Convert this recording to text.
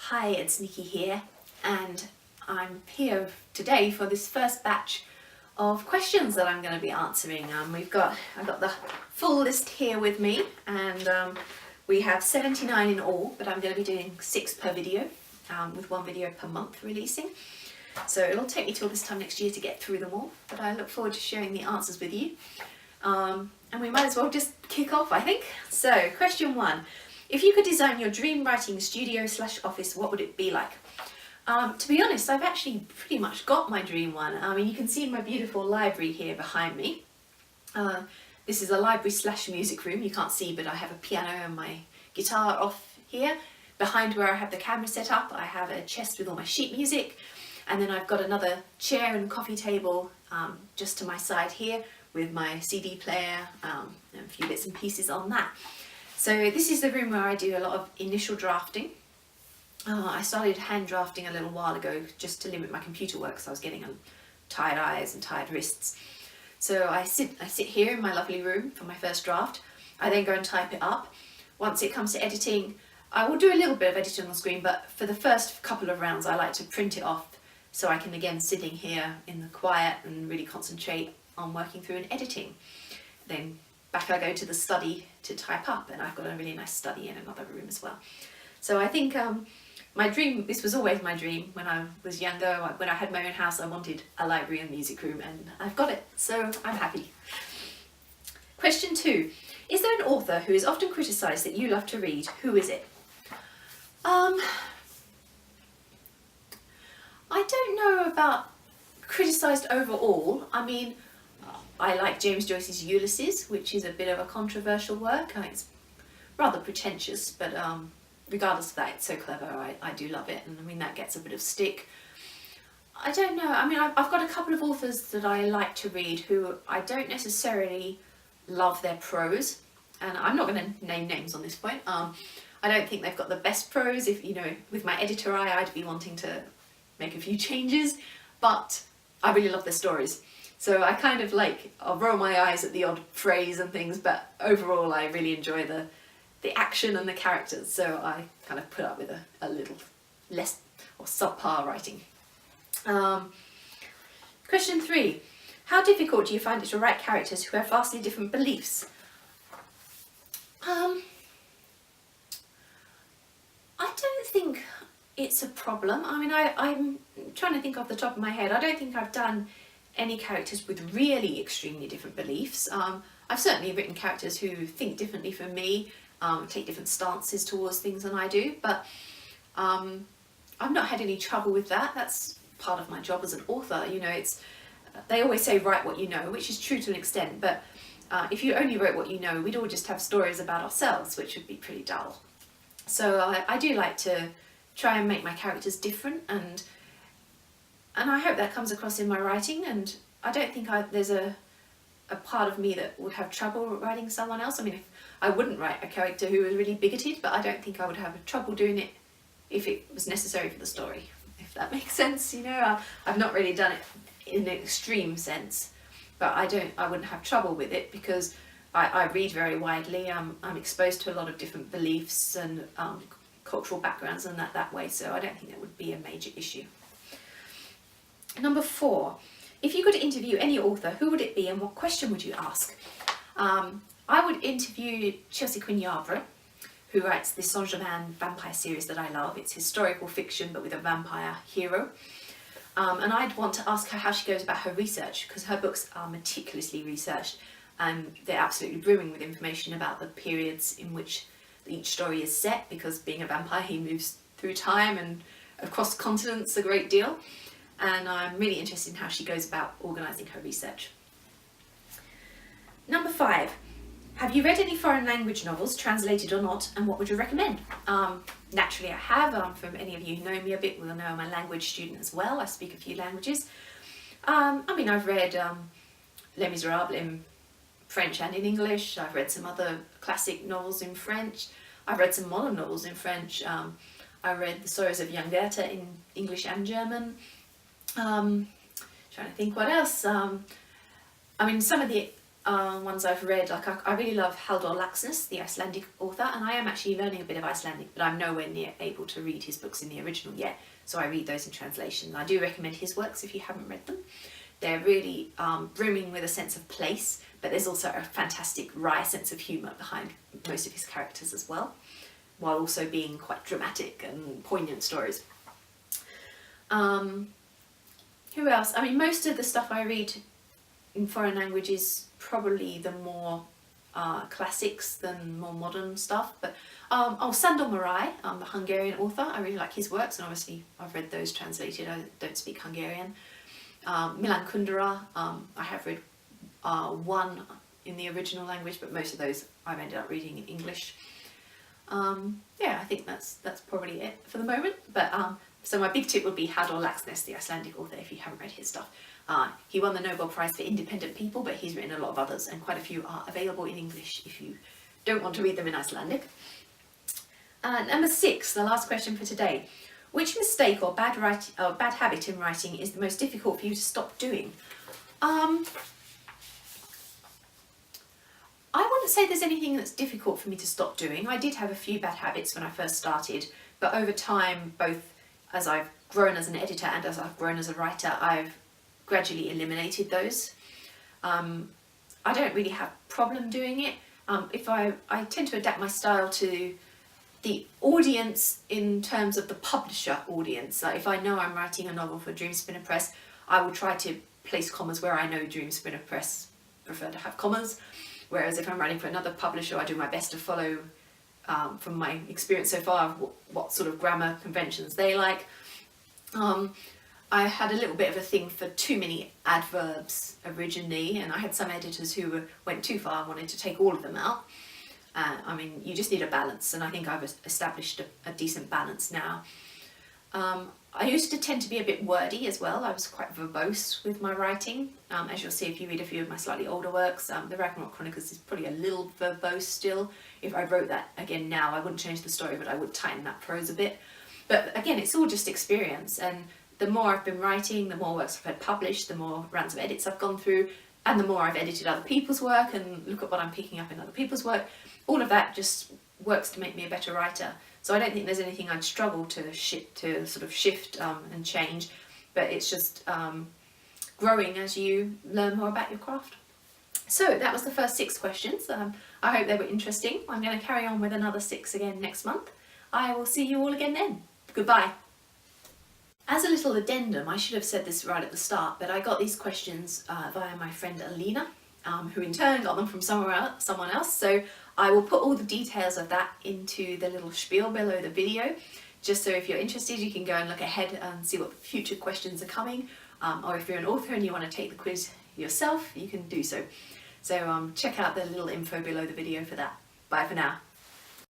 Hi, it's Nicki here, and I'm here today for this first batch of questions that I'm going to be answering. I've got the full list here with me, and we have 79 in all, but I'm going to be doing 6 per video, with 1 video per month releasing. So it'll take me till this time next year to get through them all, but I look forward to sharing the answers with you. And we might as well just kick off, I think. So, question 1. If you could design your dream writing studio/office, what would it be like? To be honest, I've actually pretty much got my dream one. I mean, you can see my beautiful library here behind me. This is a library/music room. You can't see, but I have a piano and my guitar off here. Behind where I have the camera set up, I have a chest with all my sheet music. And then I've got another chair and coffee table just to my side here with my CD player and a few bits and pieces on that. So this is the room where I do a lot of initial drafting. I started hand drafting a little while ago just to limit my computer work, because I was getting tired eyes and tired wrists. So I sit here in my lovely room for my first draft. I then go and type it up. Once it comes to editing, I will do a little bit of editing on the screen, but for the first couple of rounds I like to print it off so I can again sitting here in the quiet and really concentrate on working through and editing. Then back I go to the study to type up, and I've got a really nice study in another room as well. So I think my dream, this was always my dream when I was younger. When I had my own house, I wanted a library and music room, and I've got it, so I'm happy. Question 2. Is there an author who is often criticised that you love to read? Who is it? I don't know about criticised overall. I mean, I like James Joyce's Ulysses, which is a bit of a controversial work. It's rather pretentious, but regardless of that, it's so clever. I do love it, and I mean that gets a bit of stick. I don't know. I mean, I've got a couple of authors that I like to read who I don't necessarily love their prose, and I'm not going to name names on this point. I don't think they've got the best prose. If you know, with my editor eye, I'd be wanting to make a few changes, but I really love their stories. So I kind of I'll roll my eyes at the odd phrase and things, but overall I really enjoy the action and the characters, so I kind of put up with a little less or subpar writing. Question 3. How difficult do you find it to write characters who have vastly different beliefs? I don't think it's a problem. I mean, I'm trying to think off the top of my head. I don't think I've done any characters with really extremely different beliefs. I've certainly written characters who think differently from me, take different stances towards things than I do, but I've not had any trouble with that. That's part of my job as an author. You know, they always say write what you know, which is true to an extent, but if you only wrote what you know, we'd all just have stories about ourselves, which would be pretty dull. So I do like to try and make my characters different, and I hope that comes across in my writing, and I don't think there's a part of me that would have trouble writing someone else. I mean, I wouldn't write a character who was really bigoted, but I don't think I would have trouble doing it if it was necessary for the story, if that makes sense. You know, I've not really done it in an extreme sense, but I wouldn't have trouble with it because I read very widely. I'm exposed to a lot of different beliefs and cultural backgrounds and that way, so I don't think that would be a major issue. Number 4. If you could interview any author, who would it be and what question would you ask? I would interview Chelsea Quinn Yarborough, who writes the Saint-Germain vampire series that I love. It's historical fiction but with a vampire hero. And I'd want to ask her how she goes about her research, because her books are meticulously researched and they're absolutely brimming with information about the periods in which each story is set, because being a vampire he moves through time and across continents a great deal. And I'm really interested in how she goes about organising her research. Number 5. Have you read any foreign language novels, translated or not, and what would you recommend? Naturally I have. From any of you who know me a bit will know I'm a language student as well. I speak a few languages. I mean, I've read Les Miserables in French and in English. I've read some other classic novels in French. I've read some modern novels in French. I read The Sorrows of Young Goethe in English and German. Trying to think what else. I mean, some of the ones I've read, like I really love Halldór Laxness, the Icelandic author, and I am actually learning a bit of Icelandic, but I'm nowhere near able to read his books in the original yet, so I read those in translation. I do recommend his works if you haven't read them. They're really brimming with a sense of place, but there's also a fantastic wry sense of humour behind most of his characters as well, while also being quite dramatic and poignant stories. Who else? I mean, most of the stuff I read in foreign language is probably the more classics than more modern stuff, but Sándor Márai, the Hungarian author, I really like his works, and obviously I've read those translated. I don't speak Hungarian. Milan Kundera, I have read one in the original language, but most of those I've ended up reading in English. Yeah, I think that's probably it for the moment. But so my big tip would be Halldór Laxness, the Icelandic author, if you haven't read his stuff. He won the Nobel Prize for Independent People, but he's written a lot of others, and quite a few are available in English if you don't want to read them in Icelandic. Number 6, the last question for today. Which mistake or bad habit in writing is the most difficult for you to stop doing? I wouldn't say there's anything that's difficult for me to stop doing. I did have a few bad habits when I first started, but over time, both as I've grown as an editor and as I've grown as a writer, I've gradually eliminated those. I don't really have a problem doing it. I tend to adapt my style to the audience in terms of the publisher audience. Like if I know I'm writing a novel for Dreamspinner Press, I will try to place commas where I know Dreamspinner Press prefer to have commas. Whereas if I'm writing for another publisher, I do my best to follow, from my experience so far, what sort of grammar conventions they like. I had a little bit of a thing for too many adverbs originally, and I had some editors who went too far and wanted to take all of them out. I mean, you just need a balance, and I think I've established a decent balance now. I used to tend to be a bit wordy as well. I was quite verbose with my writing. As you'll see if you read a few of my slightly older works, the Ragnarok Chronicles is probably a little verbose still. If I wrote that again now, I wouldn't change the story, but I would tighten that prose a bit. But again, it's all just experience, and the more I've been writing, the more works I've had published, the more rounds of edits I've gone through, and the more I've edited other people's work and look at what I'm picking up in other people's work. All of that just works to make me a better writer. So I don't think there's anything I'd struggle to sort of shift and change, but it's just growing as you learn more about your craft. So that was the first 6 questions. I hope they were interesting. I'm going to carry on with another 6 again next month. I will see you all again then. Goodbye. As a little addendum, I should have said this right at the start, but I got these questions via my friend Alina, who in turn got them from someone else. So I will put all the details of that into the little spiel below the video, just so if you're interested you can go and look ahead and see what future questions are coming, or if you're an author and you want to take the quiz yourself, you can do so. So check out the little info below the video for that. Bye for now.